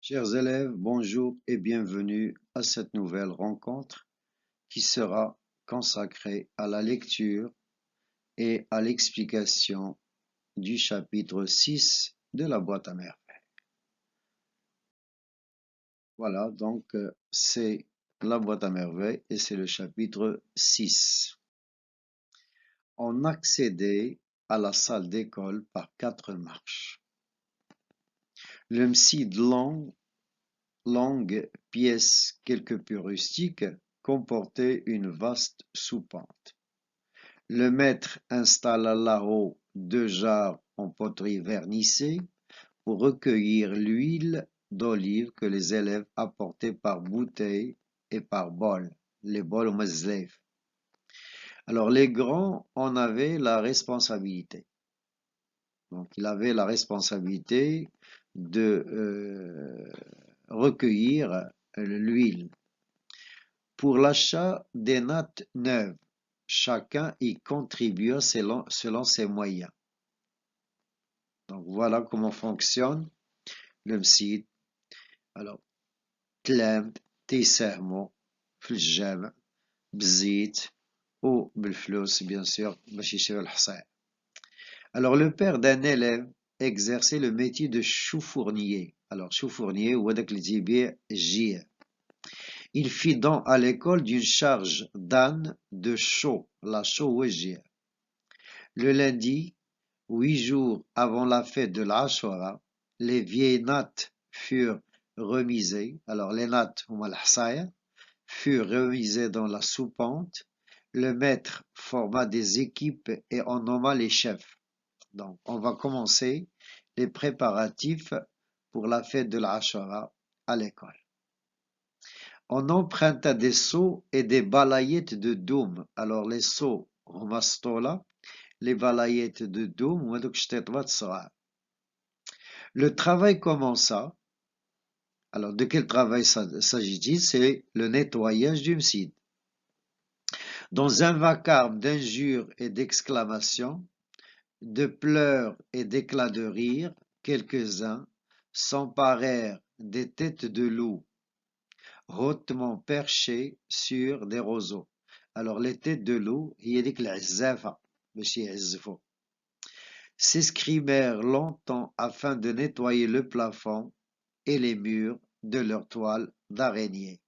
Chers élèves, bonjour et bienvenue à cette nouvelle rencontre qui sera consacrée à la lecture et à l'explication du chapitre 6 de la boîte à merveilles. Voilà, donc c'est la boîte à merveilles et c'est le chapitre 6. On accédait à la salle d'école par 4 marches. Le mside longue pièce quelque peu rustique comportait une vaste soupente. Le maître installa là-haut 2 jarres en poterie vernissée pour recueillir l'huile d'olive que les élèves apportaient par bouteille et par bol, les bols au mazlev. Alors les grands en avaient la responsabilité. Donc il avait la responsabilité de recueillir l'huile. Pour l'achat des nattes neuves, chacun y contribua selon ses moyens. Donc voilà comment fonctionne le msid. Alors, تلامد تيساهموا في الجامع بالزيت وبالفلوس bien sûr باش يشريو الحصير. Alors le père d'un élève exerçait le métier de chou-fournier. Alors chou-fournier هو داك اللي تيبيع الجير. Il fit don à l'école d'une charge d'âne de chaux, la chaux wajir. Le lundi, 8 jours avant la fête de l'Ashura, les vieilles nattes furent remisées. Alors les nattes, furent remisées dans la soupente. Le maître forma des équipes et en nomma les chefs. Donc on va commencer les préparatifs pour la fête de l'Ashura à l'école. On emprunta des seaux et des balayettes de doum. Alors les seaux, Romastola, les balayettes de doum, le travail commença. Alors de quel travail s'agit-il? C'est le nettoyage du msid. Dans un vacarme d'injures et d'exclamations, de pleurs et d'éclats de rire, quelques-uns s'emparèrent des têtes de loup hautement perchées sur des roseaux. Alors les têtes de loup, s'escrimèrent longtemps afin de nettoyer le plafond et les murs de leurs toiles d'araignée.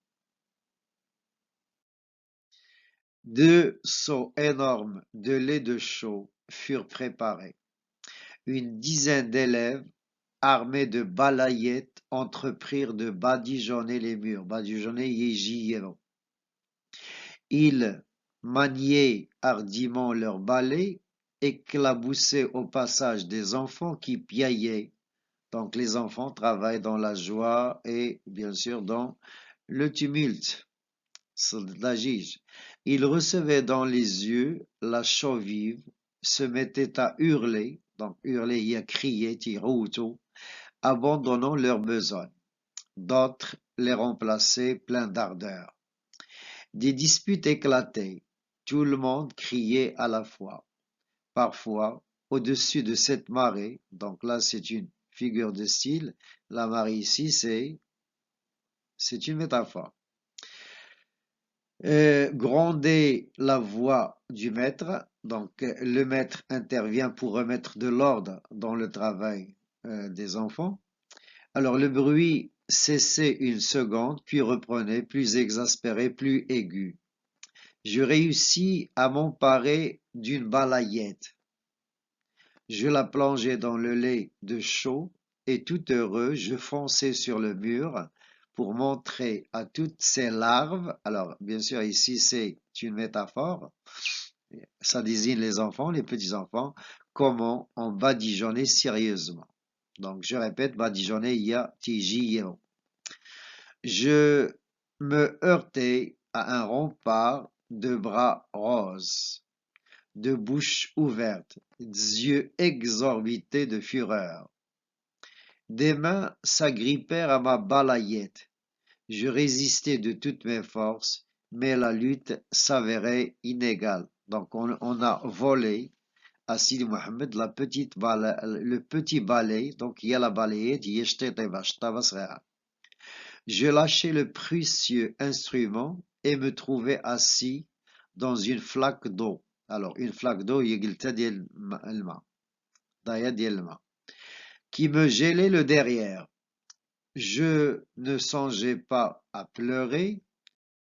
2 seaux énormes de lait de chaux furent préparés. Une dizaine d'élèves armés de balayettes entreprirent de badigeonner les murs. Badigeonner yéjiyero. Ils maniaient hardiment leurs balais, éclaboussaient au passage des enfants qui piaillaient. Donc les enfants travaillent dans la joie et bien sûr dans le tumulte. Ils recevaient dans les yeux la chaux vive, se mettaient à hurler, donc hurler, il y a crier, abandonnant leur besogne. D'autres les remplaçaient pleins d'ardeur. Des disputes éclataient, tout le monde criait à la fois. Parfois, au-dessus de cette marée, donc là c'est une figure de style, la marée ici c'est une métaphore. Gronder la voix du maître, donc le maître intervient pour remettre de l'ordre dans le travail des enfants. Alors le bruit cessait une seconde, puis reprenait, plus exaspéré, plus aigu. Je réussis à m'emparer d'une balayette. Je la plongeai dans le lait de chaux et tout heureux, je fonçai sur le mur pour montrer à toutes ces larves, alors bien sûr ici c'est une métaphore, ça désigne les enfants, les petits-enfants, comment on badigeonnait sérieusement. Donc je répète, badigeonner, il y a tijiyeo. Je me heurtai à un rempart de bras roses, de bouche ouverte, d'yeux exorbités de fureur. Des mains s'agrippèrent à ma balayette. Je résistais de toutes mes forces, mais la lutte s'avérait inégale. Donc on a volé à Sidi Mohamed le petit balai. Donc il y a la balayette, Je lâchai le précieux instrument et me trouvai assis dans une flaque d'eau. Alors, une flaque d'eau, يقلتها ديال الماء, ضايا ديال الماء, qui me gelait le derrière. Je ne songeais pas à pleurer,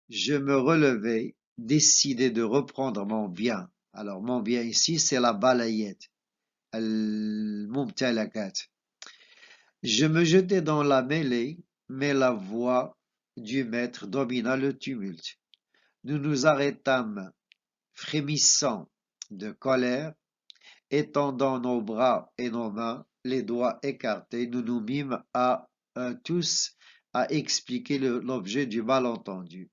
je me relevai, décidé de reprendre mon bien. Alors, mon bien ici, c'est la balayette, الممتلكات. Je me jetai dans la mêlée, mais la voix du maître domina le tumulte. Nous nous arrêtâmes, frémissants de colère, étendant nos bras et nos mains, les doigts écartés, nous nous mîmes à tous à expliquer l'objet du malentendu.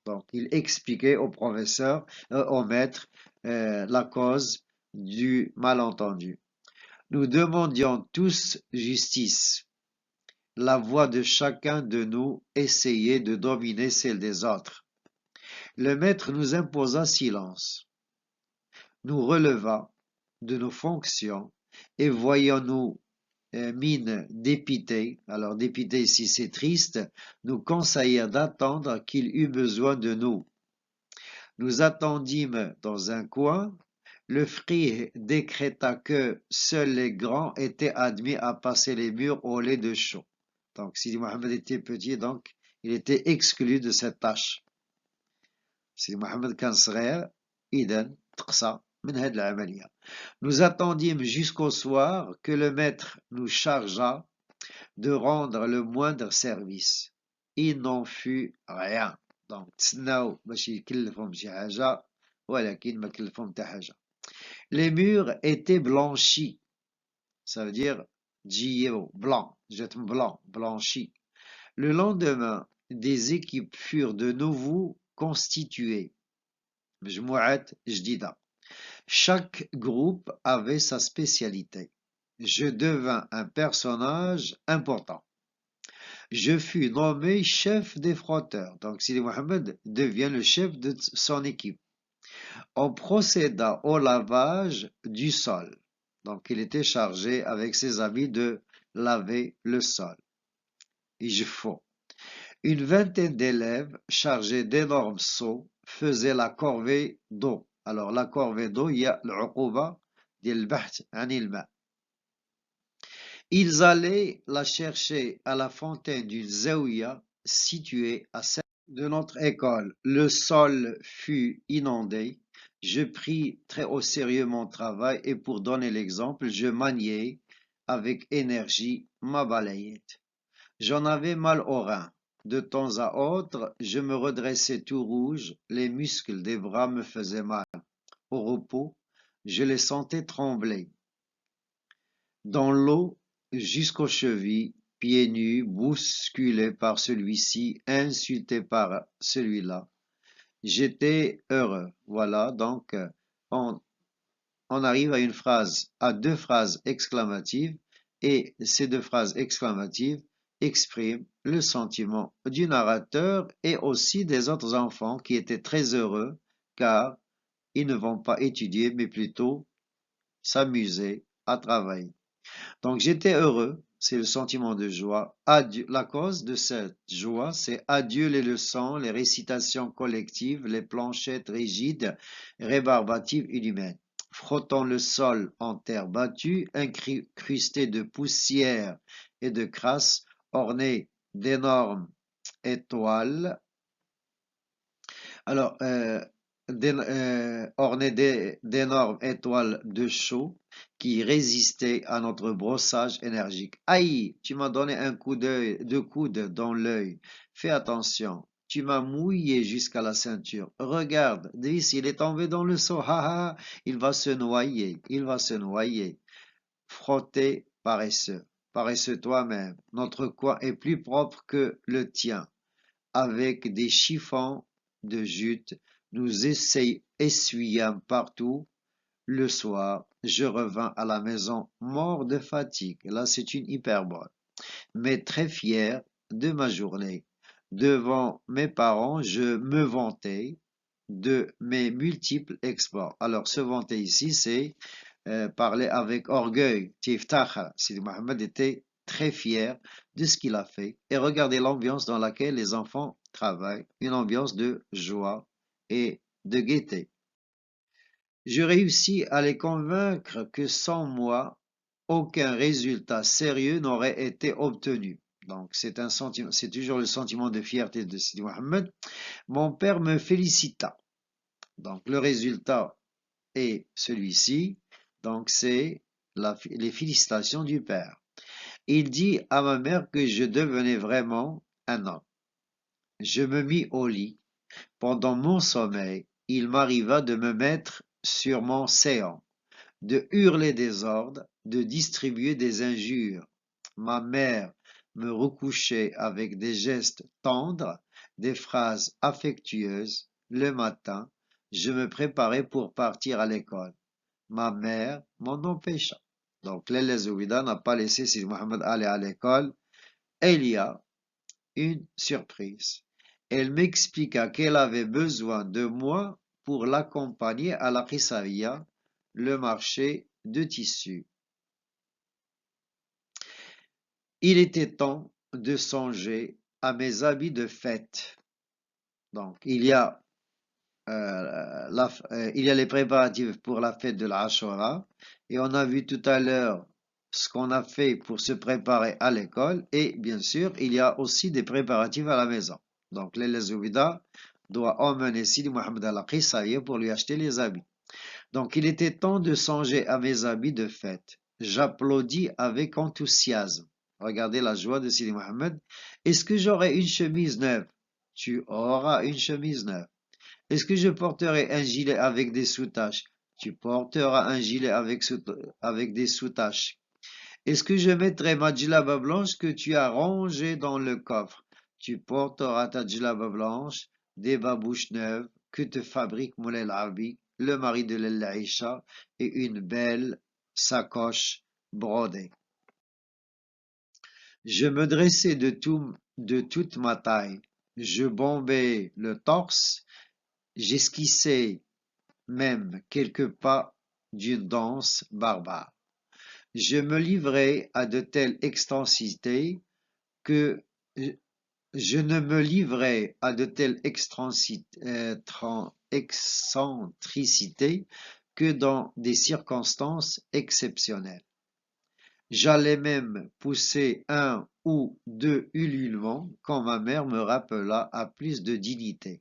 Donc, il expliquait au professeur, au maître, la cause du malentendu. Nous demandions tous justice. La voix de chacun de nous essayait de dominer celle des autres. Le maître nous imposa silence, nous releva de nos fonctions et voyant-nous mine dépitée, alors dépité ici c'est triste, nous conseilla d'attendre qu'il eût besoin de nous. Nous attendîmes dans un coin. Le frère décréta que seuls les grands étaient admis à passer les murs au lait de chaux. Donc, Sidi Mohamed était petit, donc il était exclu de cette tâche. Sidi Mohamed كان صغير, إذن تقصى من هذه العملية. Nous attendîmes jusqu'au soir que le maître nous chargea de rendre le moindre service. Il n'en fut rien. Donc, تسناو باش يكلفهم شي حاجة, ولكن ما كلفهم حتى حاجة. Les murs étaient blanchis, ça veut dire blanc, blanc, blanchi. Le lendemain, des équipes furent de nouveau constituées. مجموعات جديدة. Chaque groupe avait sa spécialité. Je devins un personnage important. Je fus nommé chef des frotteurs. Donc Sidi Mohamed devient le chef de son équipe. On procéda au lavage du sol. Donc il était chargé avec ses amis de laver le sol. Une vingtaine d'élèves chargés d'énormes seaux faisaient la corvée d'eau. Alors la corvée d'eau, il y a l'uquba ديال البحث عن الماء. Ils allaient la chercher à la fontaine d'une zaouia située à celle de notre école. Le sol fut inondé. Je pris très au sérieux mon travail et pour donner l'exemple, je maniai avec énergie ma balayette. J'en avais mal aux reins. De temps à autre, je me redressais tout rouge, les muscles des bras me faisaient mal. Au repos, je les sentais trembler. Dans l'eau, jusqu'aux chevilles, pieds nus, bousculés par celui-ci, insultés par celui-là. J'étais heureux. Voilà, donc on arrive à une phrase, à deux phrases exclamatives, et ces deux phrases exclamatives expriment le sentiment du narrateur et aussi des autres enfants qui étaient très heureux car ils ne vont pas étudier mais plutôt s'amuser à travailler. Donc j'étais heureux, c'est le sentiment de joie. Adieu, la cause de cette joie, c'est adieu les leçons, les récitations collectives, les planchettes rigides, rébarbatives inhumaines. Frottant le sol en terre battue, incrusté de poussière et de crasse, orné d'énormes étoiles. Alors, orné d'énormes étoiles de chaux qui résistaient à notre brossage énergique. Aïe, tu m'as donné un coup d'œil, deux coudes dans l'œil. Fais attention, tu m'as mouillé jusqu'à la ceinture. Regarde, Driss, il est tombé dans le seau. Ha ha, il va se noyer, il va se noyer. Frotter paresseux, paresseux toi-même. Notre coin est plus propre que le tien. Avec des chiffons de jute, nous essuyâmes partout. Le soir, je revins à la maison mort de fatigue. Là, c'est une hyperbole. Mais très fier de ma journée. Devant mes parents, je me vantais de mes multiples exploits. Alors, se vanter ici, c'est parler avec orgueil. Tiftakhar. Sidi Mohamed était très fier de ce qu'il a fait. Et regardez l'ambiance dans laquelle les enfants travaillent, une ambiance de joie et de gaieté. Je réussis à les convaincre que sans moi, aucun résultat sérieux n'aurait été obtenu. Donc, c'est un sentiment, c'est toujours le sentiment de fierté de Sidi Mohamed. Mon père me félicita. Donc, le résultat est celui-ci. Donc, c'est les félicitations du père. Il dit à ma mère que je devenais vraiment un homme. Je me mis au lit. Pendant mon sommeil, il m'arriva de me mettre sur mon séant, de hurler des ordres, de distribuer des injures. Ma mère me recouchait avec des gestes tendres, des phrases affectueuses. Le matin, je me préparais pour partir à l'école. Ma mère m'en empêcha. Donc, Lella Zoubida n'a pas laissé Sidi Mohamed aller à l'école. Et il y a une surprise. Elle m'expliqua qu'elle avait besoin de moi pour l'accompagner à la Qissaria, le marché de tissus. Il était temps de songer à mes habits de fête. Donc, il y a les préparatifs pour la fête de l'Ashura et on a vu tout à l'heure ce qu'on a fait pour se préparer à l'école et bien sûr, il y a aussi des préparatifs à la maison. Donc, Lella Zoubida doit emmener Sidi Mohamed al-Qissaïa pour lui acheter les habits. Donc, il était temps de songer à mes habits de fête. J'applaudis avec enthousiasme. Regardez la joie de Sidi Mohamed. Est-ce que j'aurai une chemise neuve? Tu auras une chemise neuve. Est-ce que je porterai un gilet avec des sous-taches? Tu porteras un gilet avec des sous-taches. Est-ce que je mettrai ma djellaba blanche que tu as rangée dans le coffre? Tu porteras ta djellaba blanche, des babouches neuves que te fabrique Moulay Abi, le mari de l'Aïcha, et une belle sacoche brodée. Je me dressai de toute ma taille. Je bombais le torse, j'esquissais même quelques pas d'une danse barbare. Je me livrais à de telles extensités que je ne me livrais à de telles excentricités que dans des circonstances exceptionnelles. J'allais même pousser un ou deux ululements quand ma mère me rappela à plus de dignité.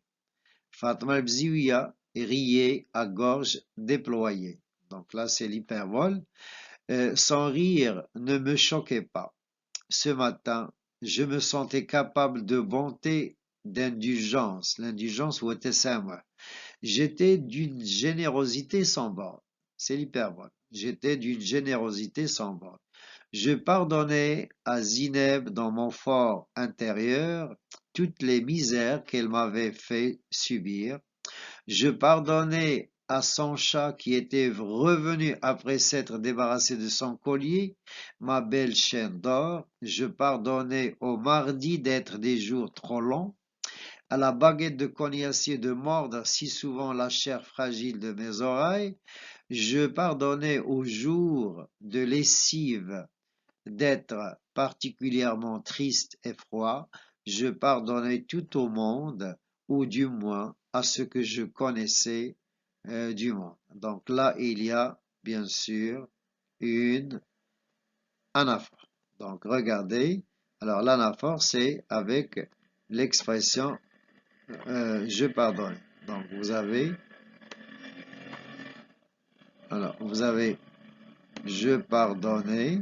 Fatma Bziouia riait à gorge déployée. Donc là, c'est l'hyperbole. Son rire ne me choquait pas. Ce matin, je me sentais capable de bonté, d'indulgence, l'indulgence ou tesama. J'étais d'une générosité sans borne. C'est l'hyperbole. J'étais d'une générosité sans borne. Je pardonnais à Zineb dans mon fort intérieur toutes les misères qu'elle m'avait fait subir. Je pardonnais à son chat qui était revenu après s'être débarrassé de son collier, ma belle chaîne d'or. Je pardonnais au mardi d'être des jours trop longs, à la baguette de cognacier de mordre si souvent la chair fragile de mes oreilles. Je pardonnais aux jours de lessive d'être particulièrement triste et froid. Je pardonnais tout au monde, ou du moins à ce que je connaissais du monde. Donc là, il y a bien sûr une anaphore. Donc regardez, alors l'anaphore, c'est avec l'expression je pardonne. Donc vous avez je pardonnais.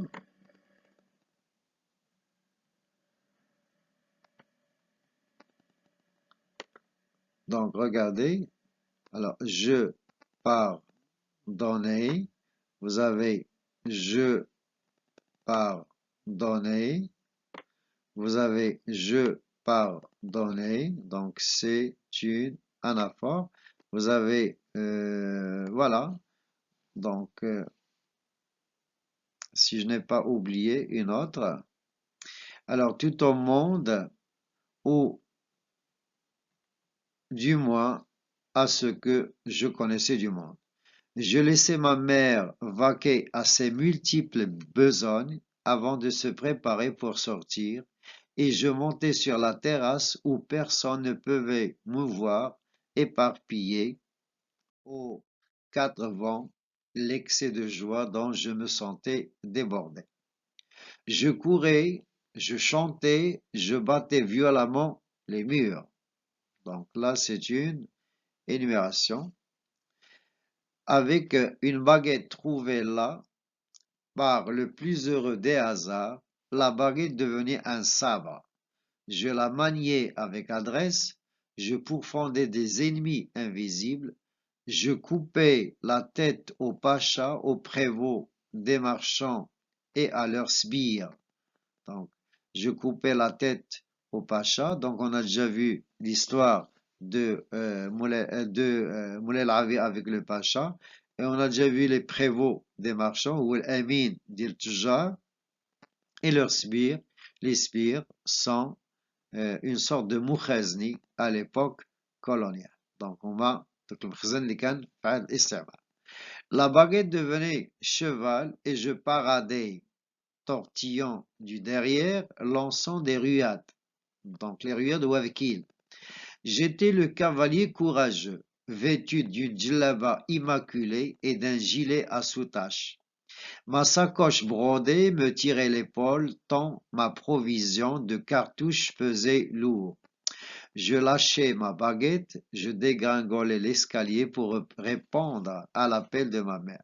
Donc regardez, alors je pardonnais. Vous avez je pardonnais. Vous avez je pardonnais. Donc c'est une anaphore. Vous avez voilà. Donc si je n'ai pas oublié une autre. Alors tout au monde ou du moins à ce que je connaissais du monde. Je laissais ma mère vaquer à ses multiples besognes avant de se préparer pour sortir, et je montai sur la terrasse où personne ne pouvait me voir, éparpillé aux quatre vents, l'excès de joie dont je me sentais débordé. Je courais, je chantais, je battais violemment les murs. Donc là, c'est une énumération. Avec une baguette trouvée là, par le plus heureux des hasards, la baguette devenait un sabre. Je la maniai avec adresse, je pourfendais des ennemis invisibles, je coupais la tête aux pachas, aux prévôts, des marchands et à leurs sbires. Donc, je coupais la tête aux pachas. Donc, on a déjà vu l'histoire de Moulay Avi avec le pacha. Et on a déjà vu les prévôts des marchands, ou l'amin d'Il Tujjar, et leurs sbires. Les sbires sont une sorte de mukhazni à l'époque coloniale. Donc, on va, donc le mkhazn li kan fa'al isti'mal. La baguette devenait cheval et je paradais, tortillant du derrière, lançant des ruades. Donc, les ruades ou avec il. J'étais le cavalier courageux, vêtu d'une djellaba immaculée et d'un gilet à soutache. Ma sacoche brodée me tirait l'épaule tant ma provision de cartouches pesait lourd. Je lâchai ma baguette, je dégringolai l'escalier pour répondre à l'appel de ma mère.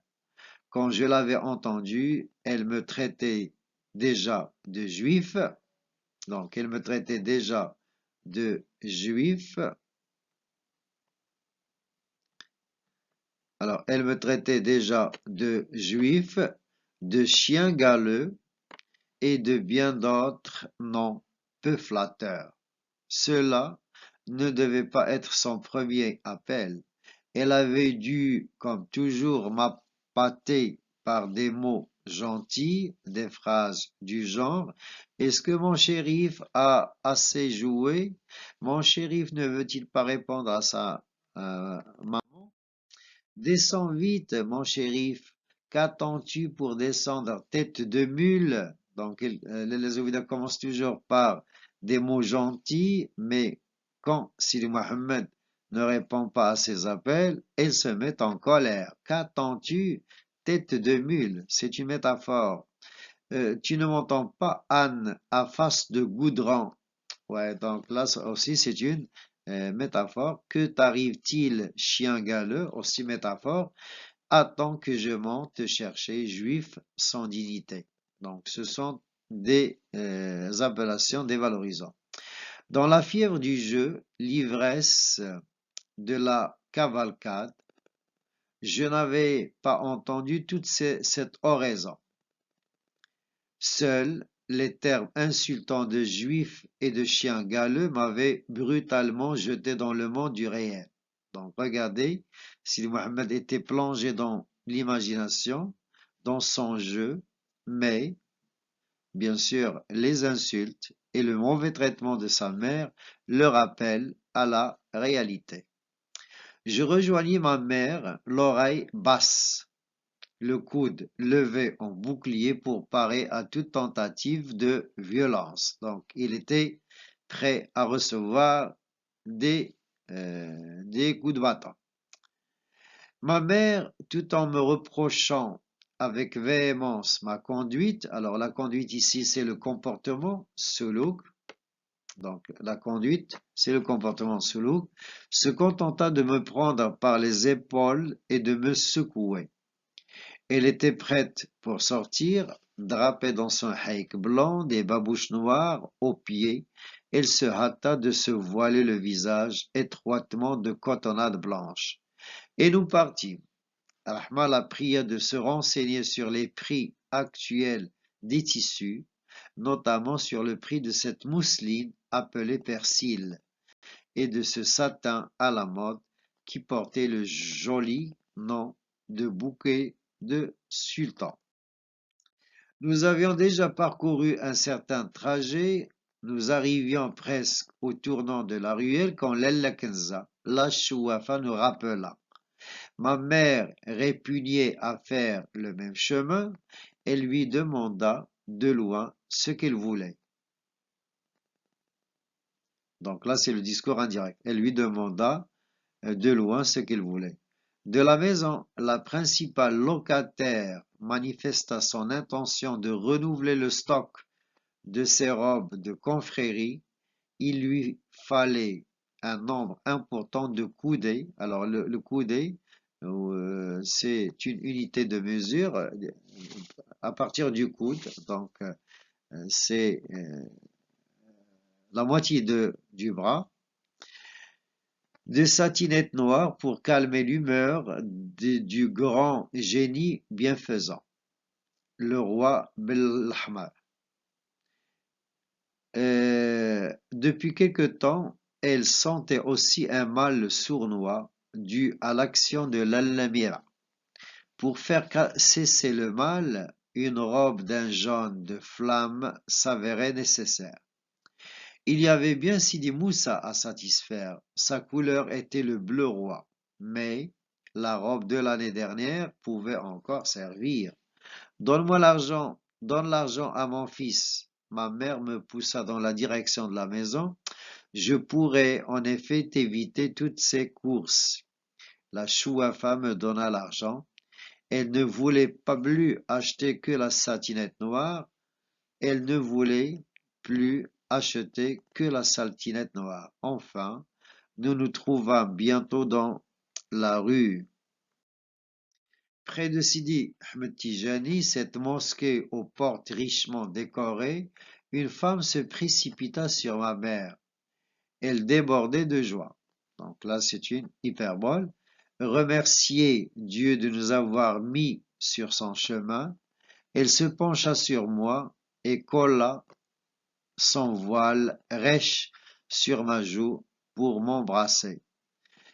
Quand je l'avais entendue, elle me traitait déjà de juif. Donc, elle me traitait déjà de juif. Alors, elle me traitait déjà de juif, de chien galeux et de bien d'autres noms peu flatteurs. Cela ne devait pas être son premier appel. Elle avait dû, comme toujours, m'appâter par des mots gentils, des phrases du genre «Est-ce que mon shérif a assez joué? Mon shérif ne veut-il pas répondre à sa maman? Descends vite, mon shérif. Qu'attends-tu pour descendre, tête de mule?» Donc, les ouïdas commencent toujours par des mots gentils, mais quand Sidi Mohammed ne répond pas à ses appels, elle se met en colère. Qu'attends-tu, tête de mule? C'est une métaphore. Tu ne m'entends pas, Anne, à face de goudron. Ouais, donc là aussi c'est une métaphore. Que t'arrive-t-il, chien galeux? Aussi métaphore. Attends que je monte te chercher, juif sans dignité. Donc ce sont des appellations dévalorisantes. Dans la fièvre du jeu, l'ivresse de la cavalcade, je n'avais pas entendu toute cette oraison. Seuls les termes insultants de juif et de chien galeux m'avaient brutalement jeté dans le monde du réel. Donc regardez, Sidi Mohammed était plongé dans l'imagination, dans son jeu, mais bien sûr les insultes et le mauvais traitement de sa mère le rappellent à la réalité. Je rejoignis ma mère, l'oreille basse, le coude levé en bouclier pour parer à toute tentative de violence. Donc, il était prêt à recevoir des coups de bâton. Ma mère, tout en me reprochant avec véhémence ma conduite, alors la conduite ici c'est le comportement, suluk, donc la conduite c'est le comportement suluk, se contenta de me prendre par les épaules et de me secouer. Elle était prête pour sortir, drapée dans son haïk blanc, des babouches noires aux pieds. Elle se hâta de se voiler le visage étroitement de cotonnade blanche. Et nous partîmes. Rahma la pria de se renseigner sur les prix actuels des tissus, notamment sur le prix de cette mousseline appelée persil et de ce satin à la mode qui portait le joli nom de bouquet de sultan. Nous avions déjà parcouru un certain trajet, nous arrivions presque au tournant de la ruelle quand Lella Kenza, la Chouafa, nous rappela. Ma mère répugnait à faire le même chemin, elle lui demanda de loin ce qu'elle voulait. Donc là, c'est le discours indirect. Elle lui demanda de loin ce qu'elle voulait. De la maison, la principale locataire manifesta son intention de renouveler le stock de ses robes de confrérie. Il lui fallait un nombre important de coudées. Alors le coudé, c'est une unité de mesure à partir du coude. Donc c'est la moitié du bras. De satinettes noires pour calmer l'humeur du grand génie bienfaisant, le roi Belhmar. Depuis quelque temps, elle sentait aussi un mal sournois dû à l'action de l'Allamira. Pour faire cesser le mal, une robe d'un jaune de flamme s'avérait nécessaire. Il y avait bien Sidi Moussa à satisfaire, sa couleur était le bleu roi, mais la robe de l'année dernière pouvait encore servir. Donne-moi l'argent, donne l'argent à mon fils. Ma mère me poussa dans la direction de la maison. Je pourrais en effet éviter toutes ces courses. La chouafa me donna l'argent. Elle ne voulait pas plus acheter que la satinette noire. Elle ne voulait plus acheter que la satinette noire. Enfin, nous nous trouvâmes bientôt dans la rue. Près de Sidi Ahmed Tijani, cette mosquée aux portes richement décorées, une femme se précipita sur ma mère. Elle débordait de joie. Donc là, c'est une hyperbole. Remercier Dieu de nous avoir mis sur son chemin. Elle se pencha sur moi et colla son voile rêche sur ma joue pour m'embrasser.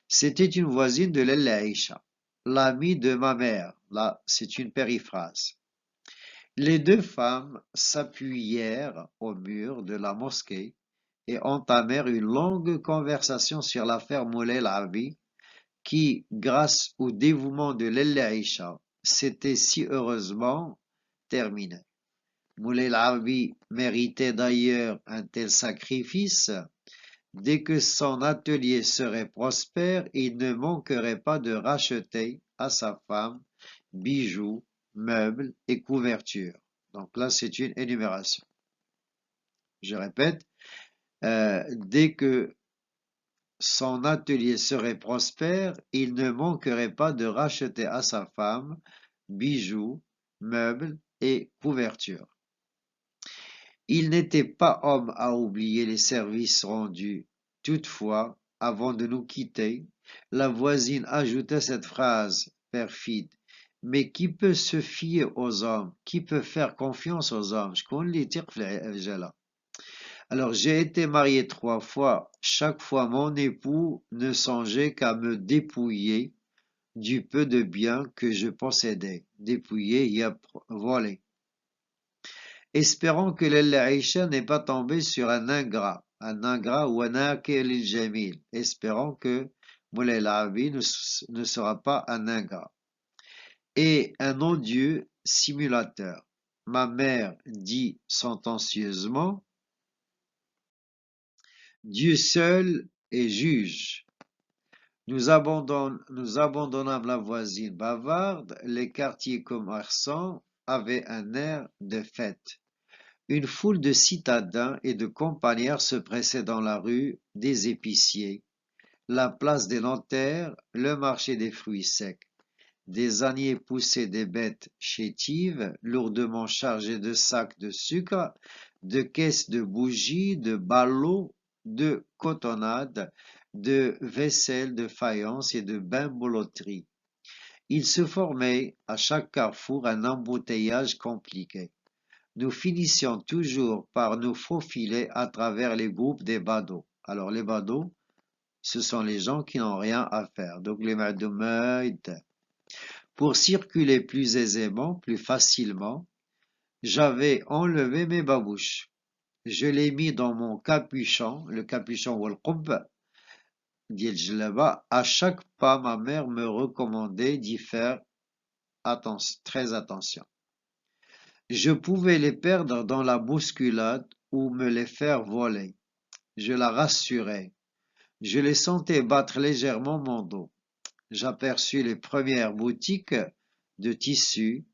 C'était une voisine de l'Aïcha, l'amie de ma mère. Là, c'est une périphrase. Les deux femmes s'appuyèrent au mur de la mosquée et entamèrent une longue conversation sur l'affaire Moulay Labi qui, grâce au dévouement de l'Aïcha, s'était si heureusement terminée. Moulay Labi méritait d'ailleurs un tel sacrifice. Dès que son atelier serait prospère, il ne manquerait pas de racheter à sa femme bijoux, meubles et couvertures. Donc là, c'est une énumération. Je répète, dès que son atelier serait prospère, il ne manquerait pas de racheter à sa femme bijoux, meubles et couvertures. Il n'était pas homme à oublier les services rendus. Toutefois, avant de nous quitter, la voisine ajouta cette phrase perfide. Mais qui peut se fier aux hommes? Qui peut faire confiance aux hommes? Alors, j'ai été marié 3 fois. Chaque fois, mon époux ne songeait qu'à me dépouiller du peu de biens que je possédais. Dépouiller, il y a volé. Espérons que l'Aïcha n'est pas tombé sur un ingrat ou un akil jamil. Espérons que Moulay Labi ne sera pas un ingrat. Et un odieux simulateur. Ma mère dit sentencieusement, Dieu seul est juge. Nous abandonnâmes la voisine bavarde, les quartiers commerçants avaient un air de fête. Une foule de citadins et de campagnards se pressait dans la rue des épiciers, la place des notaires, le marché des fruits secs. Des âniers poussaient des bêtes chétives, lourdement chargées de sacs de sucre, de caisses de bougies, de ballots, de cotonnades, de vaisselle, de faïence et de bains-bolotteries. Il se formait à chaque carrefour un embouteillage compliqué. Nous finissions toujours par nous faufiler à travers les groupes des badauds. Alors les badauds, ce sont les gens qui n'ont rien à faire. Donc les madoumaïd. Pour circuler plus aisément, plus facilement, j'avais enlevé mes babouches. Je les mis dans mon capuchon, le capuchon Walqub, à chaque pas, ma mère me recommandait d'y faire très attention. Je pouvais les perdre dans la bousculade ou me les faire voler. Je la rassurais. Je les sentais battre légèrement mon dos. J'aperçus les premières boutiques de tissus.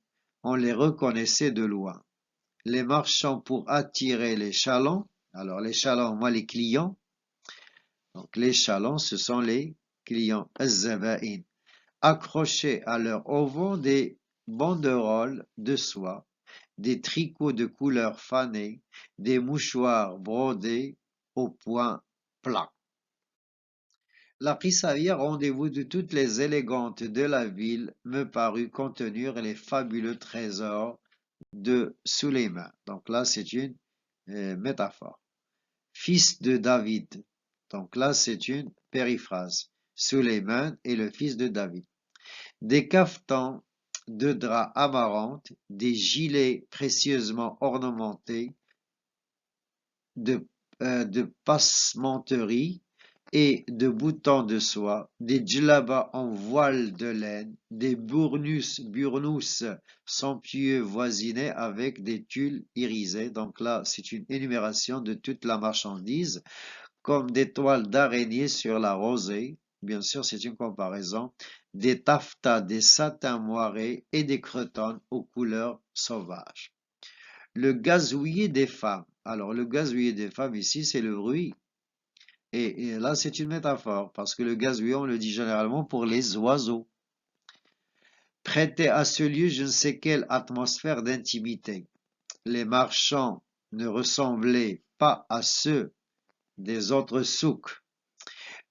On les reconnaissait de loin. Les marchands pour attirer les chalands. Alors les chalands, moi les clients. Donc les chalands, ce sont les clients. Az-zaba'in. Accrochaient à leur auvent des banderoles de soie, des tricots de couleur fanée, des mouchoirs brodés au point plat. La Prisavia, rendez-vous de toutes les élégantes de la ville, me parut contenir les fabuleux trésors de Suleiman. Donc là, c'est une métaphore. Fils de David. Donc là, c'est une périphrase. Suleiman est le fils de David. Des cafetans de drap amarante, des gilets précieusement ornementés, de, de passementeries et de boutons de soie, des djellabas en voile de laine, des burnous somptueux voisinés avec des tulles irisés. Donc là, c'est une énumération de toute la marchandise, comme des toiles d'araignée sur la rosée. Bien sûr, c'est une comparaison. Des taffetas, des satins moirés et des cretonnes aux couleurs sauvages. Le gazouillis des femmes. Alors, le gazouillis des femmes ici, c'est le bruit. Et là, c'est une métaphore, parce que le gazouillis, on le dit généralement pour les oiseaux. Prêtait à ce lieu je ne sais quelle atmosphère d'intimité. Les marchands ne ressemblaient pas à ceux des autres souks.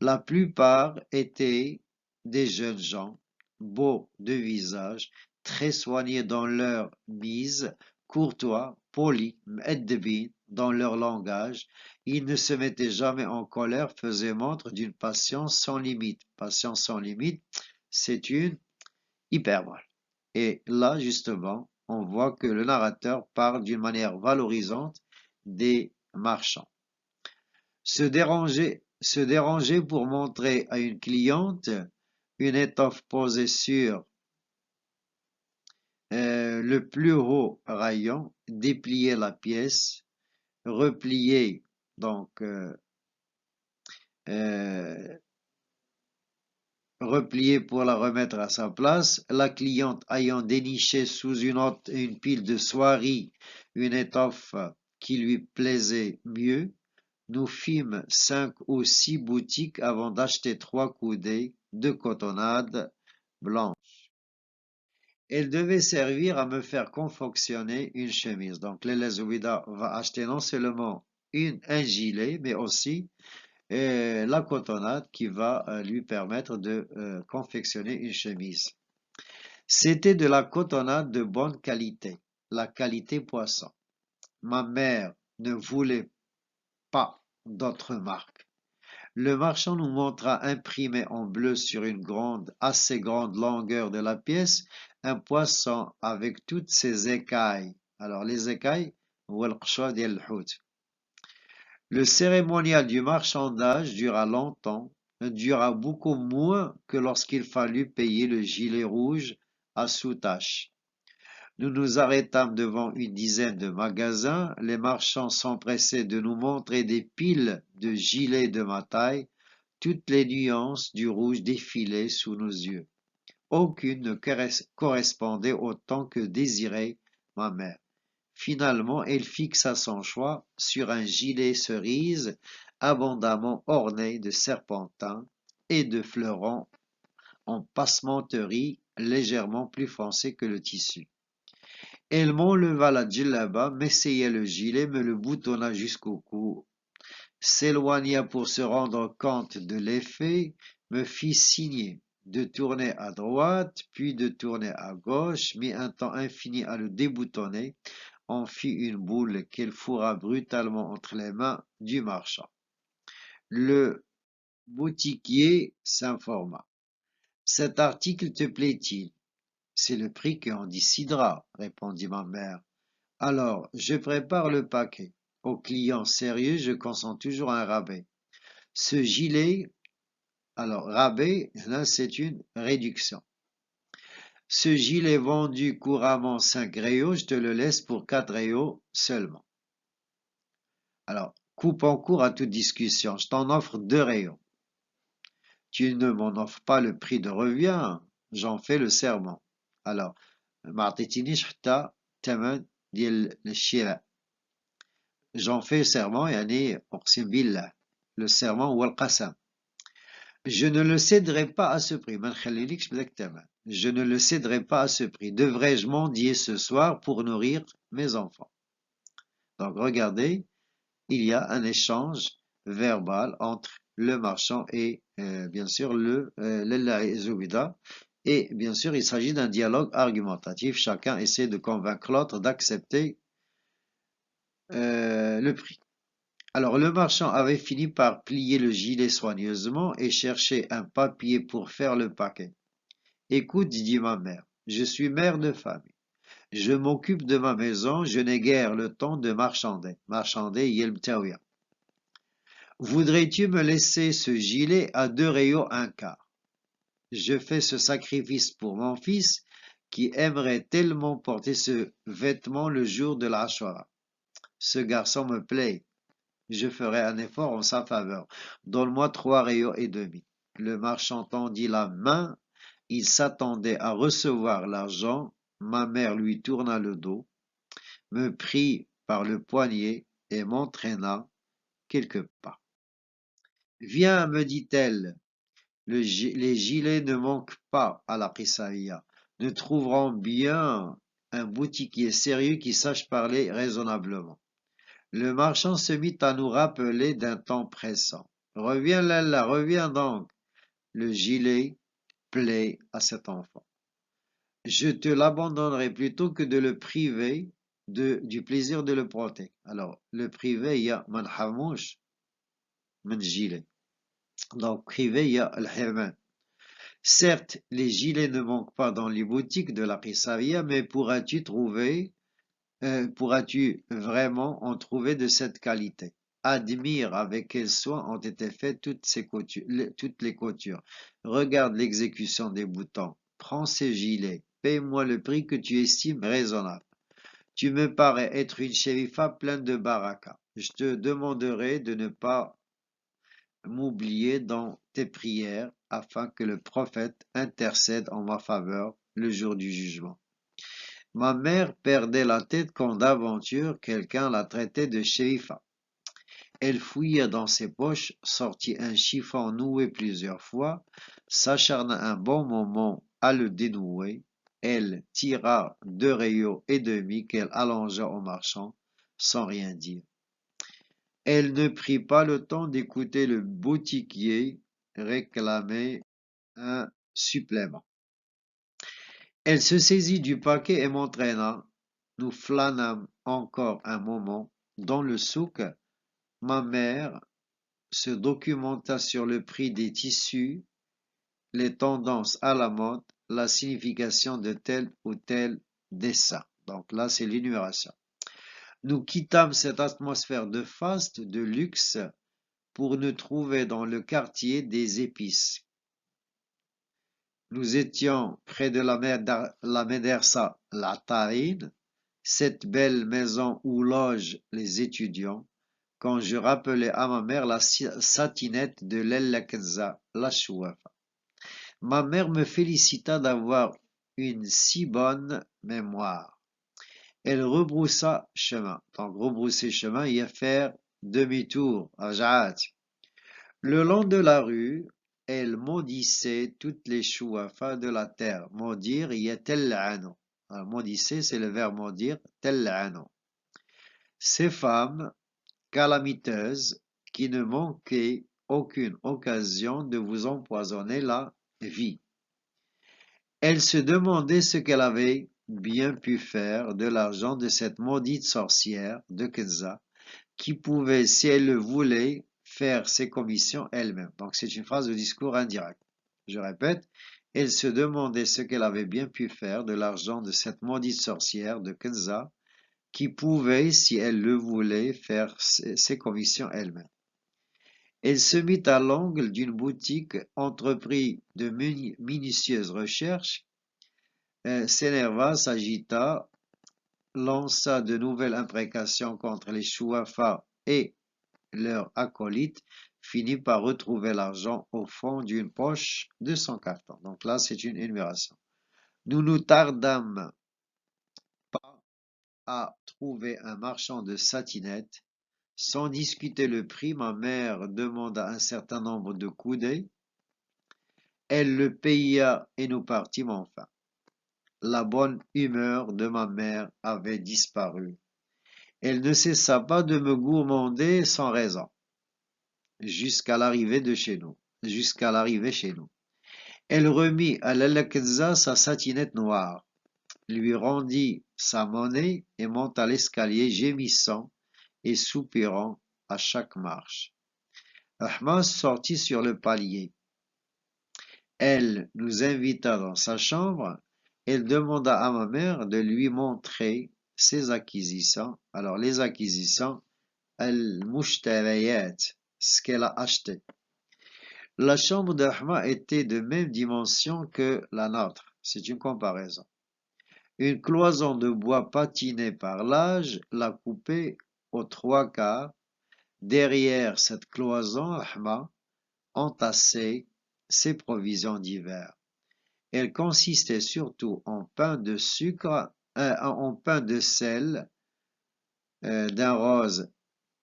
La plupart étaient des jeunes gens, beaux de visage, très soignés dans leur mise, courtois, polis, m'eddebin dans leur langage. Ils ne se mettaient jamais en colère, faisaient montre d'une patience sans limite. Patience sans limite, c'est une hyperbole. Et là, justement, on voit que le narrateur parle d'une manière valorisante des marchands. Se déranger pour montrer à une cliente une étoffe posée sur le plus haut rayon, déplier la pièce, replier donc euh, replier pour la remettre à sa place, la cliente ayant déniché sous une pile de soieries une étoffe qui lui plaisait mieux, nous fîmes 5 ou 6 boutiques avant d'acheter 3 coudées de cotonnade blanche. Elle devait servir à me faire confectionner une chemise. Donc, l'Elezouida va acheter non seulement un gilet, mais aussi la cotonnade qui va lui permettre de confectionner une chemise. C'était de la cotonnade de bonne qualité, la qualité poisson. Ma mère ne voulait pas d'autre marque. Le marchand nous montra imprimé en bleu sur une assez grande longueur de la pièce, un poisson avec toutes ses écailles. Alors les écailles, le cérémonial du marchandage dura beaucoup moins que lorsqu'il fallut payer le gilet rouge à sous-tache. Nous nous arrêtâmes devant une dizaine de magasins. Les marchands s'empressaient de nous montrer des piles de gilets de ma taille. Toutes les nuances du rouge défilaient sous nos yeux. Aucune ne correspondait au ton que désirait ma mère. Finalement, elle fixa son choix sur un gilet cerise abondamment orné de serpentins et de fleurons en passementerie légèrement plus foncé que le tissu. Elle m'enleva la djellaba, m'essaya le gilet, me le boutonna jusqu'au cou, s'éloigna pour se rendre compte de l'effet, me fit signe de tourner à droite, puis de tourner à gauche, mit un temps infini à le déboutonner, en fit une boule qu'elle fourra brutalement entre les mains du marchand. Le boutiquier s'informa. Cet article te plaît-il? C'est le prix qu'on décidera, répondit ma mère. Alors, je prépare le paquet. Aux clients sérieux, je consens toujours un rabais. Ce gilet, alors rabais, là c'est une réduction. Ce gilet vendu couramment 5 réaux, je te le laisse pour 4 réaux seulement. Alors, coupe en cours à toute discussion, je t'en offre 2 réaux. Tu ne m'en offres pas le prix de revient, j'en fais le serment. Alors, ما عطيتينيش حتى تمن ديال الشراء. J'en fais le serment, يعني أقسم بالله. Le serment هو القسم. Je ne le céderai pas à ce prix. ما نخليلكش بداك الثمن. Je ne le céderai pas à ce prix. Devrais-je mendier ce soir pour nourrir mes enfants? Donc, regardez, il y a un échange verbal entre le marchand et bien sûr Zoubida. Et bien sûr, il s'agit d'un dialogue argumentatif. Chacun essaie de convaincre l'autre d'accepter le prix. Alors, le marchand avait fini par plier le gilet soigneusement et chercher un papier pour faire le paquet. Écoute, dit ma mère, je suis mère de famille. Je m'occupe de ma maison, je n'ai guère le temps de marchander. Marchander, yelmtaouya. Voudrais-tu me laisser ce gilet à 2 réaux un quart? Je fais ce sacrifice pour mon fils qui aimerait tellement porter ce vêtement le jour de l'Ashura. Ce garçon me plaît. Je ferai un effort en sa faveur. Donne-moi 3 réaux et demi. Le marchand tendit la main. Il s'attendait à recevoir l'argent. Ma mère lui tourna le dos, me prit par le poignet et m'entraîna quelque part. Viens, me dit-elle, les gilets ne manquent pas à la Prissaïa. Nous trouverons bien un boutiquier sérieux qui sache parler raisonnablement. Le marchand se mit à nous rappeler d'un temps pressant. Reviens, Lalla, reviens donc. Le gilet plaît à cet enfant. Je te l'abandonnerai plutôt que de le priver du plaisir de le porter. Alors, le privé, il y a man hamouche, man gilet. Donc, privé, il y a al-hirman. Certes, les gilets ne manquent pas dans les boutiques de la Prissaïa, mais pourras-tu vraiment en trouver de cette qualité? Admire avec quel soin ont été faites toutes les coutures. Regarde l'exécution des boutons. Prends ces gilets. Paye-moi le prix que tu estimes raisonnable. Tu me parais être une shérifa pleine de baraka. Je te demanderai de ne pas m'oublier dans tes prières afin que le prophète intercède en ma faveur le jour du jugement. Ma mère perdait la tête quand d'aventure quelqu'un la traitait de shérifa. Elle fouilla dans ses poches, sortit un chiffon noué plusieurs fois, s'acharna un bon moment à le dénouer. Elle tira 2 réaux et demi qu'elle allongea au marchand, sans rien dire. Elle ne prit pas le temps d'écouter le boutiquier réclamer un supplément. Elle se saisit du paquet et m'entraîna. Nous flânâmes encore un moment. Dans le souk, ma mère se documenta sur le prix des tissus, les tendances à la mode, la signification de tel ou tel dessin. Donc là, c'est l'énumération. Nous quittâmes cette atmosphère de faste, de luxe, pour nous trouver dans le quartier des épices. Nous étions près de la Médersa Latarine, cette belle maison où logent les étudiants, quand je rappelai à ma mère la satinette de l'Ella Kenza, la Chouafa. Ma mère me félicita d'avoir une si bonne mémoire. Elle rebroussa chemin. Donc, rebrousser chemin, il y a faire demi-tour, raj'at. Le long de la rue, elle maudissait toutes les chouafas de la terre. Maudire, il y a tell'ano. Maudissait, c'est le verbe maudire, tell'ano. Ces femmes calamiteuses qui ne manquaient aucune occasion de vous empoisonner la vie. Elle se demandait ce qu'elle avait bien pu faire de l'argent de cette maudite sorcière de Kenza, qui pouvait, si elle le voulait, faire ses commissions elle-même. Donc c'est une phrase de discours indirect. Je répète, elle se demandait ce qu'elle avait bien pu faire de l'argent de cette maudite sorcière de Kenza, qui pouvait, si elle le voulait, faire ses commissions elle-même. Elle se mit à l'angle d'une boutique, entreprit de minutieuses recherches, s'énerva, s'agita, lança de nouvelles imprécations contre les Chouafas et leurs acolytes, finit par retrouver l'argent au fond d'une poche de son carton. Donc là, c'est une énumération. Nous nous tardâmes pas à trouver un marchand de satinettes. Sans discuter le prix, ma mère demanda un certain nombre de coudées. Elle le paya et nous partîmes enfin. La bonne humeur de ma mère avait disparu. Elle ne cessa pas de me gourmander sans raison, jusqu'à l'arrivée chez nous. Elle remit à l'Alakza sa satinette noire, lui rendit sa monnaie et monta l'escalier gémissant et soupirant à chaque marche. Ahmad sortit sur le palier. Elle nous invita dans sa chambre. Elle demanda à ma mère de lui montrer ses acquisitions. Alors, les acquisitions, al-mushtariyat, ce qu'elle a acheté. La chambre d'Ahmad était de même dimension que la nôtre. C'est une comparaison. Une cloison de bois patinée par l'âge la coupait aux trois quarts. Derrière cette cloison, Ahmad entassait ses provisions d'hiver. Elle consistait surtout en pain de sucre, en pain de sel d'un rose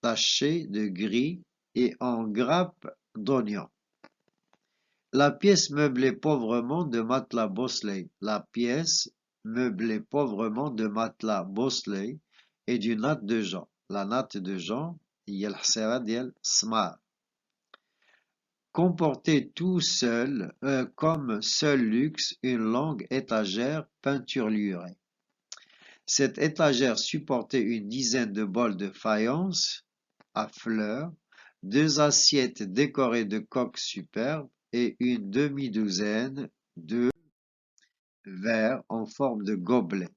taché de gris et en grappes d'oignons. La pièce meublée pauvrement de matelas Bosley. La pièce meublée pauvrement de matelas Bosley et d'une natte de Jean. La natte de Jean, comportait tout seul, comme seul luxe, une longue étagère peinturlurée. Cette étagère supportait une dizaine de bols de faïence à fleurs, deux assiettes décorées de coques superbes et une demi-douzaine de verres en forme de gobelets.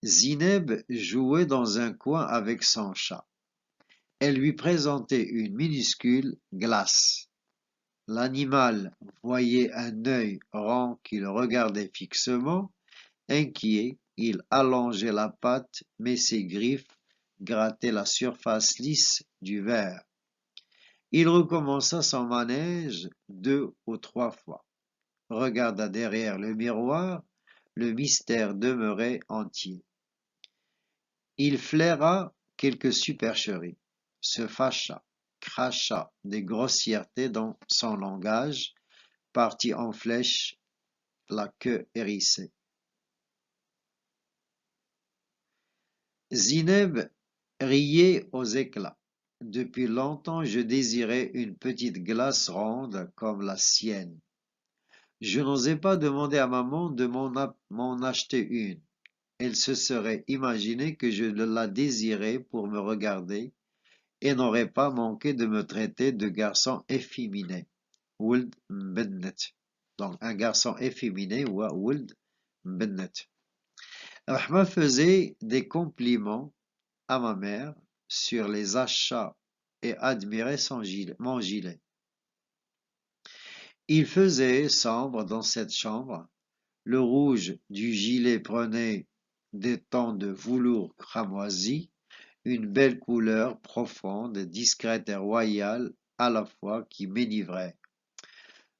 Zineb jouait dans un coin avec son chat. Elle lui présentait une minuscule glace. L'animal voyait un œil rond qui le regardait fixement. Inquiet, il allongeait la patte, mais ses griffes grattaient la surface lisse du verre. Il recommença son manège 2 ou 3 fois, regarda derrière le miroir, le mystère demeurait entier. Il flaira quelques supercheries, se fâcha, cracha des grossièretés dans son langage, partit en flèche, la queue hérissée. Zineb riait aux éclats. Depuis longtemps je désirais une petite glace ronde comme la sienne. Je n'osais pas demander à maman de m'en acheter une. Elle se serait imaginé que je la désirais pour me regarder et n'aurait pas manqué de me traiter de garçon efféminé. Wuld Bennet. Donc un garçon efféminé ou Wuld Bennet. Rahma faisait des compliments à ma mère sur les achats et admirait mon gilet. Il faisait sombre dans cette chambre. Le rouge du gilet prenait des tons de velours cramoisi, une belle couleur profonde, discrète et royale à la fois qui m'enivrait.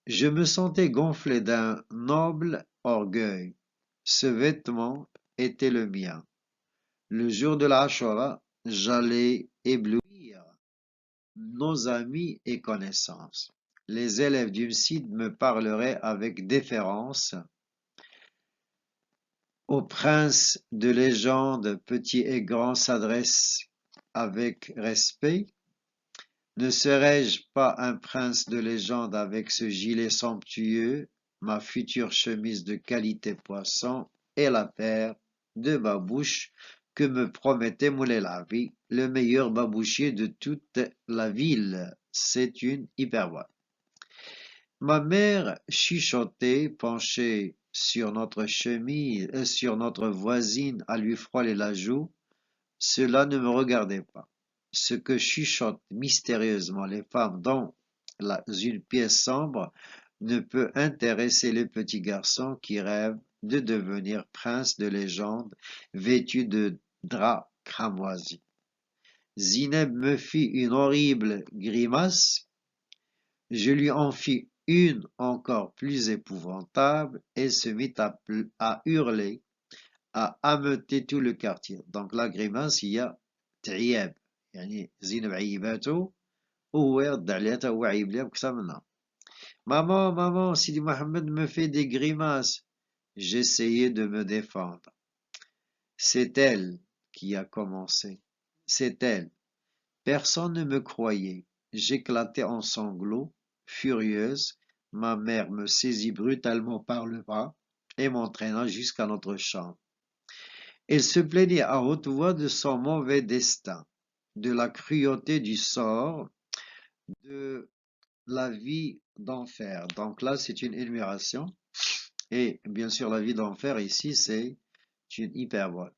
Je me sentais gonflé d'un noble orgueil. Ce vêtement était le mien. Le jour de la Ashura, j'allais éblouir nos amis et connaissances. Les élèves du MSID me parleraient avec déférence. Aux princes de légende, petits et grands s'adressent avec respect. Ne serais-je pas un prince de légende avec ce gilet somptueux, ma future chemise de qualité poisson et la paire de babouches que me promettait Moulay Lavi, le meilleur babouchier de toute la ville. C'est une hyperbole. Ma mère chuchotait, penchée sur notre chemise, sur notre voisine à lui frôler la joue. Cela ne me regardait pas. Ce que chuchotent mystérieusement les femmes dans une pièce sombre ne peut intéresser les petits garçons qui rêvent de devenir prince de légende vêtu de drap cramoisi. Zineb me fit une horrible grimace, je lui en fis une encore plus épouvantable et se mit à hurler, à ameuter tout le quartier. Donc la grimace, il y a تعياب يعني زينب عيباته وهو يرد عليها هو عيب ليها بكثر منها. Maman, maman, Sidi Mohamed me fait des grimaces. J'essayais de me défendre. C'est elle qui a commencé. C'est elle. Personne ne me croyait. J'éclatais en sanglots, furieuse. Ma mère me saisit brutalement par le bras et m'entraîna jusqu'à notre chambre. Elle se plaignait à haute voix de son mauvais destin, de la cruauté du sort, de la vie d'enfer. Donc là, c'est une énumération. Et bien sûr, la vie d'enfer ici, c'est une hyperbole.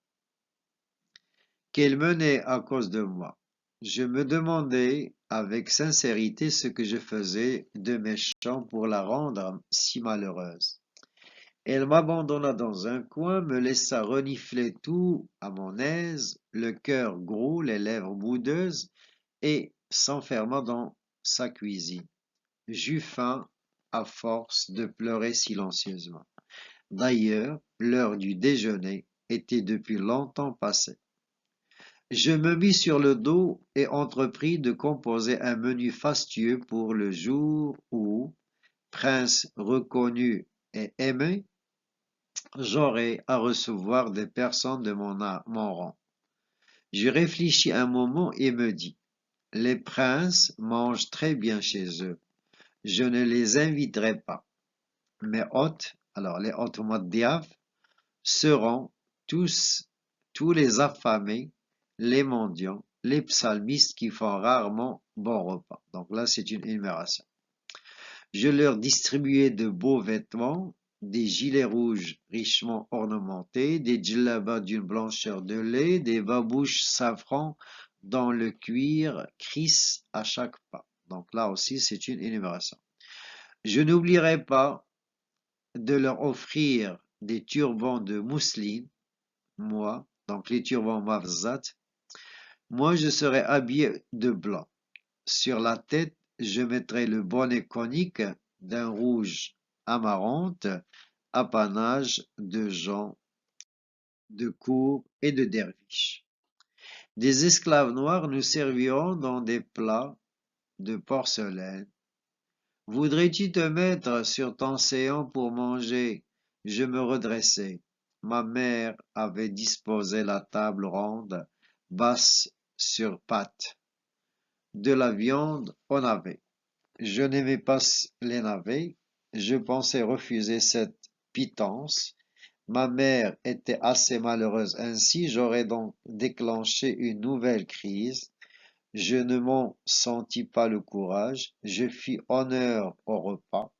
Qu'elle menait à cause de moi. Je me demandais avec sincérité ce que je faisais de méchant pour la rendre si malheureuse. Elle m'abandonna dans un coin, me laissa renifler tout à mon aise, le cœur gros, les lèvres boudeuses, et s'enferma dans sa cuisine. J'eus faim à force de pleurer silencieusement. D'ailleurs, l'heure du déjeuner était depuis longtemps passée. Je me mis sur le dos et entrepris de composer un menu fastueux pour le jour où, prince reconnu et aimé, j'aurais à recevoir des personnes de mon rang. Je réfléchis un moment et me dis, les princes mangent très bien chez eux. Je ne les inviterai pas. Mes hôtes, alors les hôtes Madiaf, seront tous les affamés, les mendiants, les psalmistes qui font rarement bon repas. Donc là, c'est une énumération. Je leur distribuai de beaux vêtements, des gilets rouges richement ornementés, des djellabas d'une blancheur de lait, des babouches safran dans le cuir cris à chaque pas. Donc là aussi, c'est une énumération. Je n'oublierai pas de leur offrir des turbans de mousseline, moi, donc les turbans mafzat, moi je serai habillé de blanc. Sur la tête, je mettrai le bonnet conique d'un rouge amarante, apanage de gens de cour et de derviches. Des esclaves noirs nous serviront dans des plats de porcelaine. Voudrais-tu te mettre sur ton séant pour manger? Je me redressai. Ma mère avait disposé la table ronde, basse sur pattes. De la viande au navet. Je n'aimais pas les navets. Je pensais refuser cette pitance. Ma mère était assez malheureuse ainsi, j'aurais donc déclenché une nouvelle crise. Je ne m'en sentis pas le courage. Je fis honneur au repas.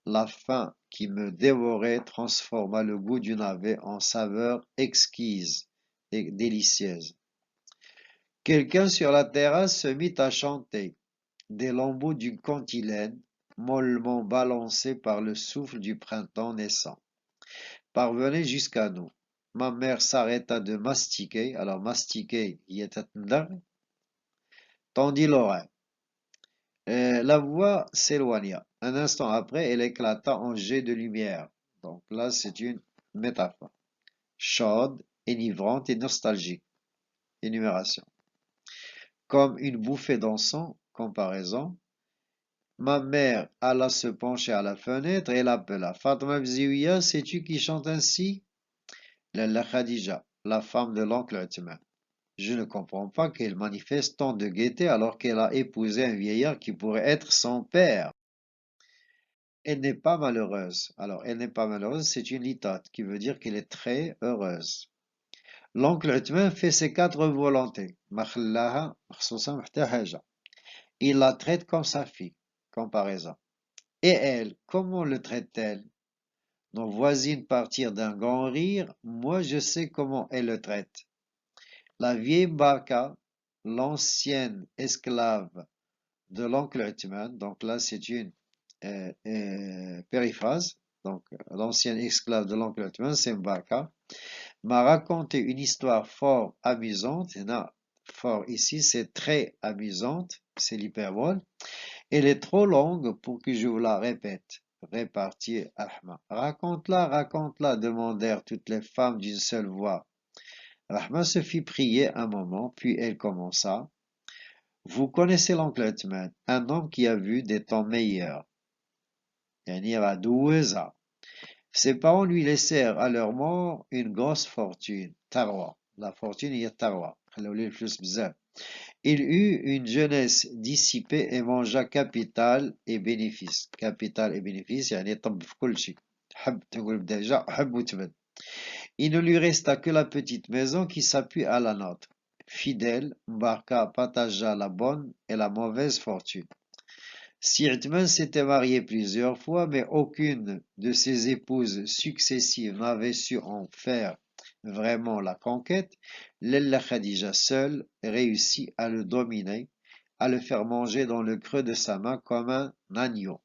La faim qui me dévorait transforma le goût du navet en saveur exquise et délicieuse. Quelqu'un sur la terrasse se mit à chanter. Des lambeaux d'une cantilène, mollement balancés par le souffle du printemps naissant, parvenaient jusqu'à nous. Ma mère s'arrêta de mastiquer, alors mastiquer, tendit l'oreille. La voix s'éloigna. Un instant après, elle éclata en jet de lumière. Donc là, c'est une métaphore. Chaude, enivrante et nostalgique. Énumération. Comme une bouffée d'encens, comparaison. Ma mère alla se pencher à la fenêtre et l'appela. Fatma Bziouia, sais-tu qui chante ainsi? La Khadija, la femme de l'oncle Uthman. Je ne comprends pas qu'elle manifeste tant de gaieté alors qu'elle a épousé un vieillard qui pourrait être son père. Elle n'est pas malheureuse. Alors, elle n'est pas malheureuse, c'est une litote qui veut dire qu'elle est très heureuse. L'oncle Uthman fait ses 4 volontés. Il la traite comme sa fille. Comparaison. Et elle, comment le traite-t-elle? Nos voisines partirent d'un grand rire. Moi, je sais comment elle le traite. La vieille Baka, l'ancienne esclave de l'oncle Uthman, donc là c'est une périphrase, donc l'ancien esclave de l'oncle Othman, c'est Mbaka, m'a raconté une histoire fort amusante. Non, fort ici, c'est très amusante, c'est l'hyperbole. Elle est trop longue pour que je vous la répète. Répartit Rahma. Raconte-la, raconte-la, demandèrent toutes les femmes d'une seule voix. Rahma se fit prier un moment, puis elle commença. Vous connaissez l'oncle Othman, un homme qui a vu des temps meilleurs. يعني عدوزة. Ses parents lui laissèrent à leur mort une grosse fortune. Tarwa. La fortune est Tarwa. Il eut une jeunesse dissipée et mangea capital et bénéfice. Capital et bénéfice, يعني طب في كل شيء. حب تقول déjà حب وتبن. Il ne lui resta que la petite maison qui s'appuie à la nôtre. Fidèle, Mbarka partagea la bonne et la mauvaise fortune. Sirtman s'était marié plusieurs fois, mais aucune de ses épouses successives n'avait su en faire vraiment la conquête. Lella Khadija seule réussit à le dominer, à le faire manger dans le creux de sa main comme un agneau.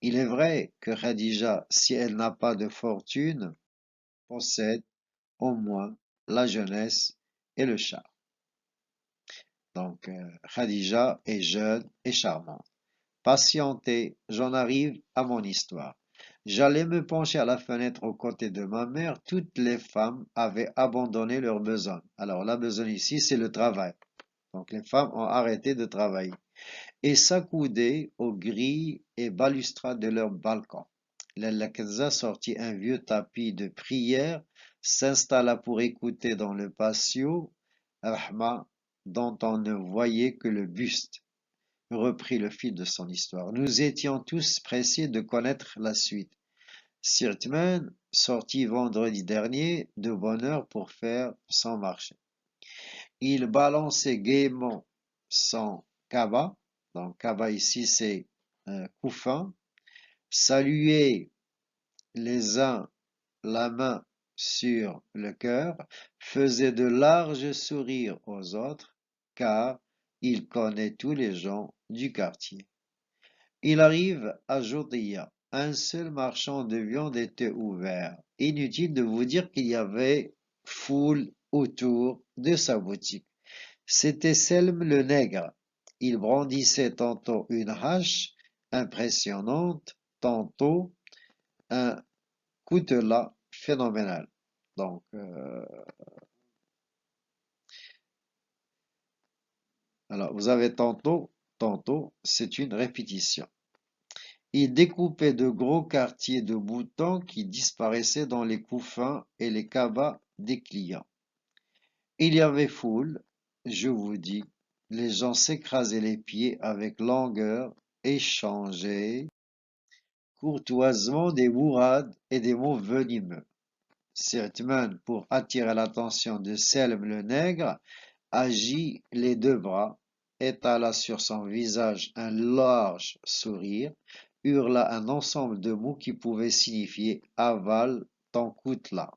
Il est vrai que Khadija, si elle n'a pas de fortune, possède au moins la jeunesse et le charme. Donc, Khadija est jeune et charmante. Patientez, j'en arrive à mon histoire. J'allais me pencher à la fenêtre aux côtés de ma mère. Toutes les femmes avaient abandonné leur besogne. Alors, la besogne ici, c'est le travail. Donc, les femmes ont arrêté de travailler et s'accoudaient aux grilles et balustrades de leur balcon. Lalla Kenza sortit un vieux tapis de prière, s'installa pour écouter dans le patio. Rahma, dont on ne voyait que le buste, reprit le fil de son histoire. Nous étions tous pressés de connaître la suite. Sirtman sortit vendredi dernier de bonne heure pour faire son marché. Il balançait gaiement son kaba. Donc kaba ici c'est un couffin. Saluait les uns la main sur le cœur, faisait de larges sourires aux autres, car il connaît tous les gens du quartier. Il arrive à Jodiya. Un seul marchand de viande était ouvert. Inutile de vous dire qu'il y avait foule autour de sa boutique. C'était Selm le nègre. Il brandissait tantôt une hache impressionnante, tantôt un coutelas phénoménal. Donc, alors vous avez tantôt, c'est une répétition. Il découpait de gros quartiers de boutons qui disparaissaient dans les couffins et les cabas des clients. Il y avait foule, je vous dis, les gens s'écrasaient les pieds avec langueur, échangeaient courtoisement des bourrades et des mots venimeux. Sirtman, pour attirer l'attention de Selm le nègre, agit les deux bras, étala sur son visage un large sourire, hurla un ensemble de mots qui pouvaient signifier avale ton coutelas,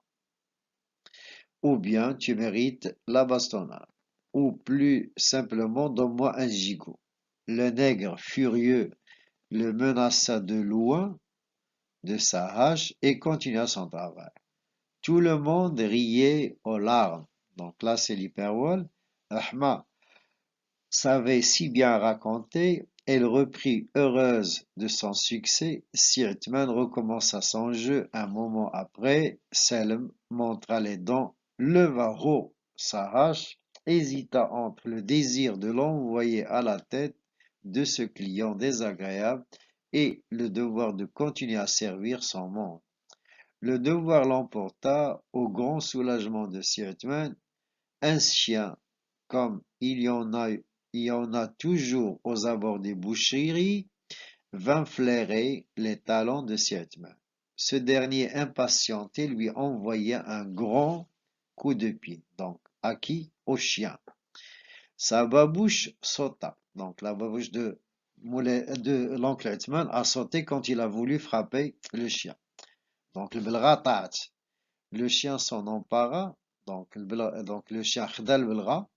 ou bien tu mérites la bastonnade, ou plus simplement donne-moi un gigot. Le nègre furieux le menaça de loin de sa hache et continua son travail. Tout le monde riait aux larmes. Donc là, c'est l'hyperbole. Rahma savait si bien raconter, elle reprit heureuse de son succès. Sirtman recommença son jeu un moment après. Selm montra les dents, leva haut sa hache, hésita entre le désir de l'envoyer à la tête de ce client désagréable et le devoir de continuer à servir son monde. Le devoir l'emporta au grand soulagement de Sirtman. Un chien, comme il y en a toujours aux abords des boucheries, vint flairer les talons de Sirtman. Ce dernier, impatienté, lui envoya un grand coup de pied. Donc, à qui? Au chien. Sa babouche sauta. Donc, la babouche de l'oncle Othman a sauté quand il a voulu frapper le chien. Donc, le chien s'en empara, donc le chien Khdal Belra,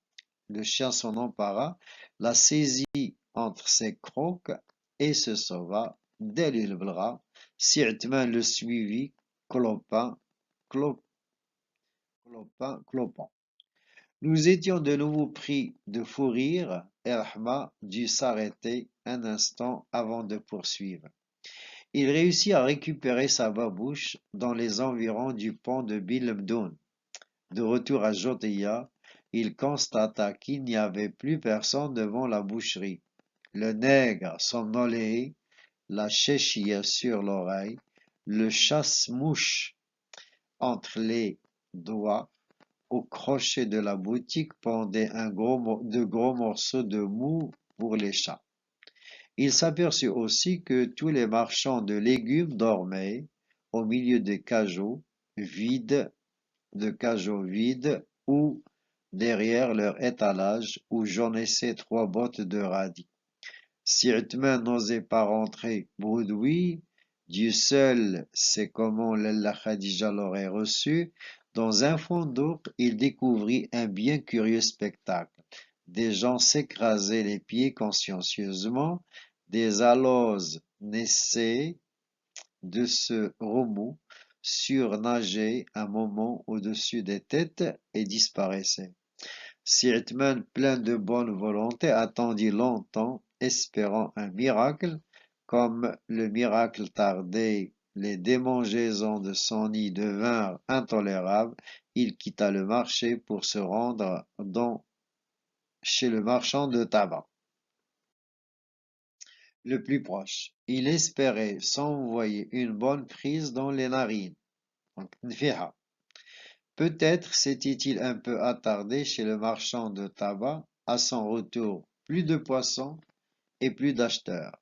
le chien s'en empara, la saisit entre ses crocs et se sauva. Dalil Belra Si Uthman le suivit, clopin, clop- clopant. Nous étions de nouveau pris de fou rire, et Rahma dut s'arrêter un instant avant de poursuivre. Il réussit à récupérer sa babouche dans les environs du pont de Bilmdoun. De retour à Jotiya, il constata qu'il n'y avait plus personne devant la boucherie. Le nègre somnolé, la chéchia sur l'oreille, le chasse-mouche entre les doigts. Au crochet de la boutique pendaient de gros morceaux de mou pour les chats. Il s'aperçut aussi que tous les marchands de légumes dormaient au milieu de cageots vides ou derrière leur étalage où jaunnissaient 3 bottes de radis. Si Uthman n'osait pas rentrer bredouille, Dieu seul sait comment Lalla Khadija l'aurait reçu, dans un fond d'eau, il découvrit un bien curieux spectacle. Des gens s'écrasaient les pieds consciencieusement, des aloses naissaient de ce remous, surnageaient un moment au-dessus des têtes et disparaissaient. Si Uthman, plein de bonne volonté, attendit longtemps, espérant un miracle. Comme le miracle tardait, les démangeaisons de son nid devinrent intolérables. Il quitta le marché pour se rendre chez le marchand de tabac le plus proche. Il espérait s'envoyer une bonne prise dans les narines. Donc, nfiha. Peut-être s'était-il un peu attardé chez le marchand de tabac. À son retour, plus de poissons et plus d'acheteurs.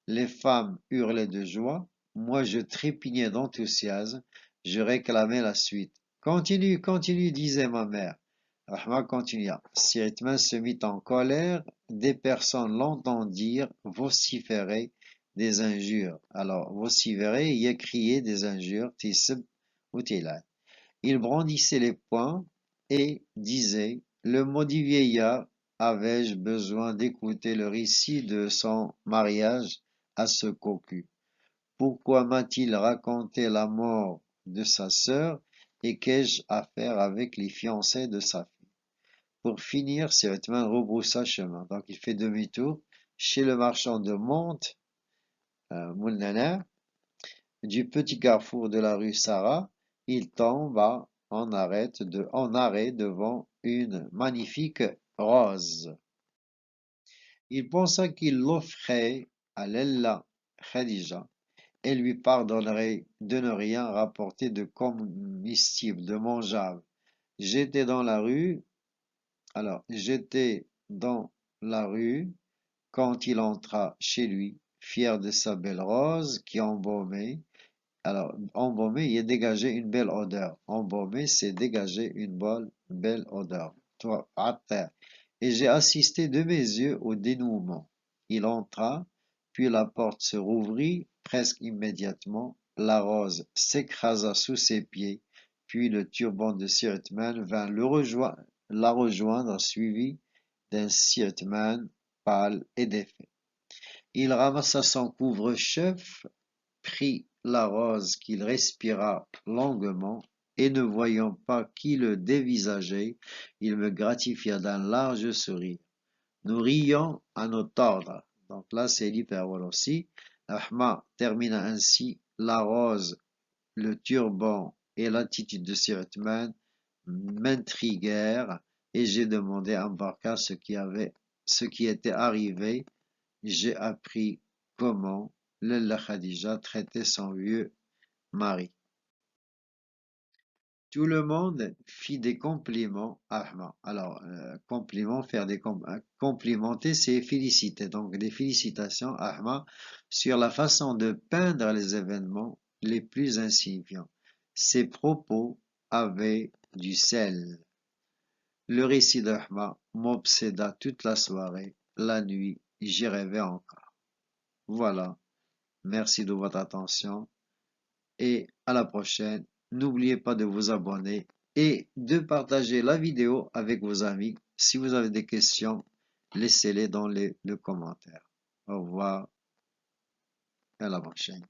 Les femmes hurlaient de joie. Moi, je trépignais d'enthousiasme. Je réclamais la suite. Continue, continue, disait ma mère. Rahma continua. Si Uthman se mit en colère, des personnes l'entendirent vociférer des injures. Alors, vociférer, il a crié des injures, tisb ou tilat. Il brandissait les poings et disait, le maudit vieillard, avais-je besoin d'écouter le récit de son mariage à ce cocu? Pourquoi m'a-t-il raconté la mort de sa sœur et qu'ai-je à faire avec les fiancés de sa fille? Pour finir, Sirotman rebroussa chemin. Donc il fait demi-tour chez le marchand de monte, Moulnana, du petit carrefour de la rue Sarah. Il tombe en arrêt devant une magnifique rose. Il pensa qu'il l'offrait à Lella Khadija et lui pardonnerait de ne rien rapporter de comestible, de mangeable. J'étais dans la rue, j'étais dans la rue quand il entra chez lui, fier de sa belle rose qui embaumait. Alors, embaumer, il a dégagé une belle odeur. Embaumer, c'est dégager une belle odeur. Toi, à terre. Et j'ai assisté de mes yeux au dénouement. Il entra, puis la porte se rouvrit presque immédiatement. La rose s'écrasa sous ses pieds, puis le turban de Sirtman vint la rejoindre, suivi d'un Sirtman pâle et défait. Il ramassa son couvre-chef, prit la rose qu'il respira longuement, et ne voyant pas qui le dévisageait, il me gratifia d'un large sourire. Nous rions à nos tordres. Donc là, c'est l'hyperbole aussi. Ahmad termina ainsi. La rose, le turban et l'attitude de Sirotman m'intriguèrent et j'ai demandé à Mbarka ce qui était arrivé. J'ai appris comment Lalla Khadija traitait son vieux mari. Tout le monde fit des compliments à Ahmad. Alors, complimenter, c'est féliciter. Donc, des félicitations à Ahmad sur la façon de peindre les événements les plus insignifiants. Ses propos avaient du sel. Le récit d'Ahmad m'obséda toute la soirée. La nuit, j'y rêvais encore. Voilà. Merci de votre attention et à la prochaine. N'oubliez pas de vous abonner et de partager la vidéo avec vos amis. Si vous avez des questions, laissez-les dans le commentaire. Au revoir et à la prochaine.